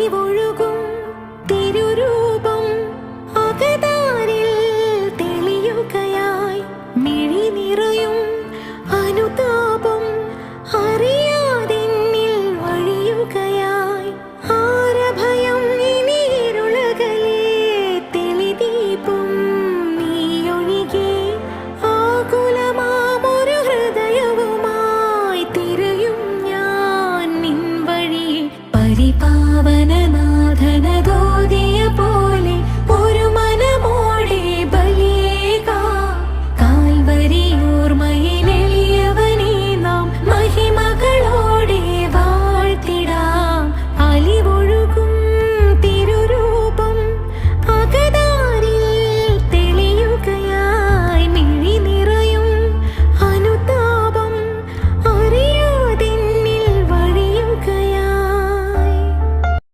അറിവൊഴുകും തിരുരൂപം അകതാരിൽ തെളിയുകയായി. മിഴി നിറയും അനുതാപം അറിയാതെന്നിൽ വഴിയുകയായി. ആരഭയം ഇനി ഇരുളകലേ തെളിദീപം നീയൊഴികെ. ആകുലമാമൊരു ഹൃദയവുമായി തിരയും ഞാൻ നിൻ വഴിയെ. പരിപാവനനാഥനതോ